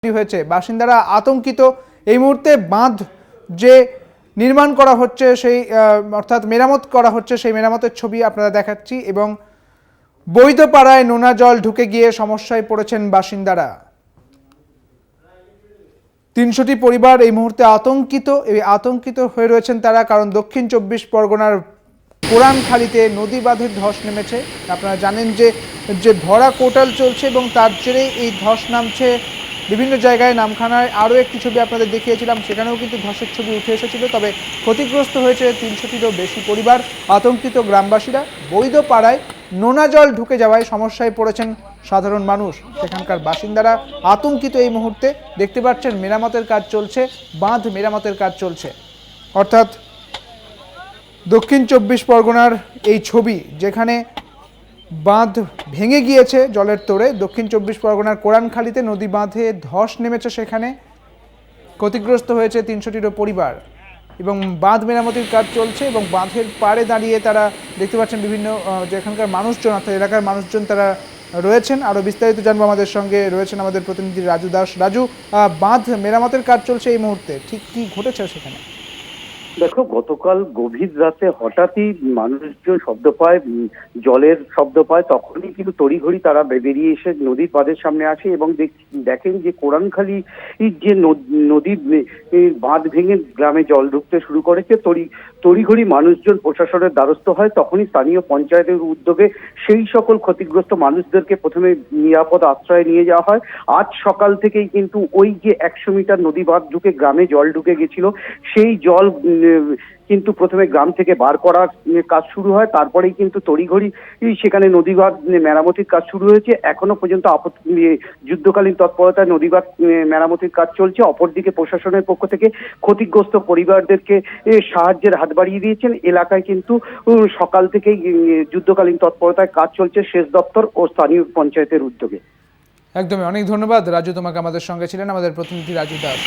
হয়েছে, বাসিন্দারা আতঙ্কিত। এই মুহূর্তে বাঁধ যে নির্মাণ করা হচ্ছে সেই অর্থাৎ মেরামত করা হচ্ছে সেই মেরামতের ছবি আপনারা দেখাচ্ছি এবং বৈধপাড়ায় নোনা জল ঢুকে গিয়ে সমস্যায় পড়েছেন বাসিন্দারা। ৩০০টি পরিবার এই মুহূর্তে আতঙ্কিত হয়ে রয়েছেন তারা, কারণ দক্ষিণ ২৪ পরগনার কোরানখালীতে নদী বাঁধের ধস নেমেছে। আপনারা জানেন যে ভরা কোটাল চলছে এবং তার জেরে এই ধস নামছে বিভিন্ন জায়গায়। নামখানায় আরও একটি ছবি আপনাদের দেখিয়েছিলাম, সেখানেও কিন্তু ধসের ছবি উঠে এসেছিল। তবে ক্ষতিগ্রস্ত হয়েছে ৩০০টিরও বেশি পরিবার। আতঙ্কিত গ্রামবাসীরা। বৈধপাড়ায় নোনা জল ঢুকে যাওয়ায় সমস্যায় পড়েছেন সাধারণ মানুষ। সেখানকার বাসিন্দারা আতঙ্কিত এই মুহূর্তে। দেখতে পাচ্ছেন মেরামতের কাজ চলছে, বাঁধ মেরামতের কাজ চলছে। অর্থাৎ দক্ষিণ ২৪ পরগনার এই ছবি, যেখানে বাঁধ ভেঙে গিয়েছে জলের তোড়ে। দক্ষিণ ২৪ পরগনার কোরানখালীতে নদী বাঁধে ধস নেমেছে, সেখানে ক্ষতিগ্রস্ত হয়েছে ৩০০টিরও পরিবার এবং বাঁধ মেরামতির কাজ চলছে। এবং বাঁধের পাড়ে দাঁড়িয়ে তারা দেখতে পাচ্ছেন বিভিন্ন যেখানকার মানুষজন, অর্থাৎ এলাকার মানুষজন তারা রয়েছেন। আরও বিস্তারিত জানবো, আমাদের সঙ্গে রয়েছেন আমাদের প্রতিনিধি রাজু দাস। রাজু, বাঁধ মেরামতের কাজ চলছে এই মুহূর্তে, ঠিক কি ঘটেছে সেখানে? দেখো, গতকাল গভীর রাতে হঠাৎই মানুষজন শব্দ পায়, জলের শব্দ পায়। তখনই কিন্তু তড়িঘড়ি তারা বেরিয়ে এসে নদীর বাঁধের সামনে আসে এবং দেখেন যে কোরানখালী যে নদীর বাঁধ ভেঙে গ্রামে জল ঢুকতে শুরু করেছে। তড়িঘড়ি মানুষজন প্রশাসনের দ্বারস্থ হয়। তখনই স্থানীয় পঞ্চায়েতের উদ্যোগে সেই সকল ক্ষতিগ্রস্ত মানুষদেরকে প্রথমে নিরাপদ আশ্রয়ে নিয়ে যাওয়া হয়। আজ সকাল থেকেই কিন্তু ওই যে ১০০ মিটার নদী বাঁধ ঢুকে গ্রামে জল ঢুকে গেছিল, সেই জল কিন্তু প্রথমে গ্রাম থেকে বার করার কাজ শুরু হয়। তারপরেই কিন্তু তড়িঘড়ি সেখানে নদীবাঁধ মেরামতির কাজ শুরু হয়েছে। এখনো পর্যন্ত যুদ্ধকালীন তৎপরতায় নদীবাঁধ মেরামতির কাজ চলছে। অপরদিকে প্রশাসনের পক্ষ থেকে ক্ষতিগ্রস্ত পরিবারদেরকে সাহায্যের হাত বাড়িয়ে দিয়েছেন। এলাকায় কিন্তু সকাল থেকেই যুদ্ধকালীন তৎপরতায় কাজ চলছে সেচ দপ্তর ও স্থানীয় পঞ্চায়েতের উদ্যোগে। একদমই, অনেক ধন্যবাদ রাজু, তোমাকে। আমাদের সঙ্গে ছিলেন আমাদের প্রতিনিধি রাজু দাস।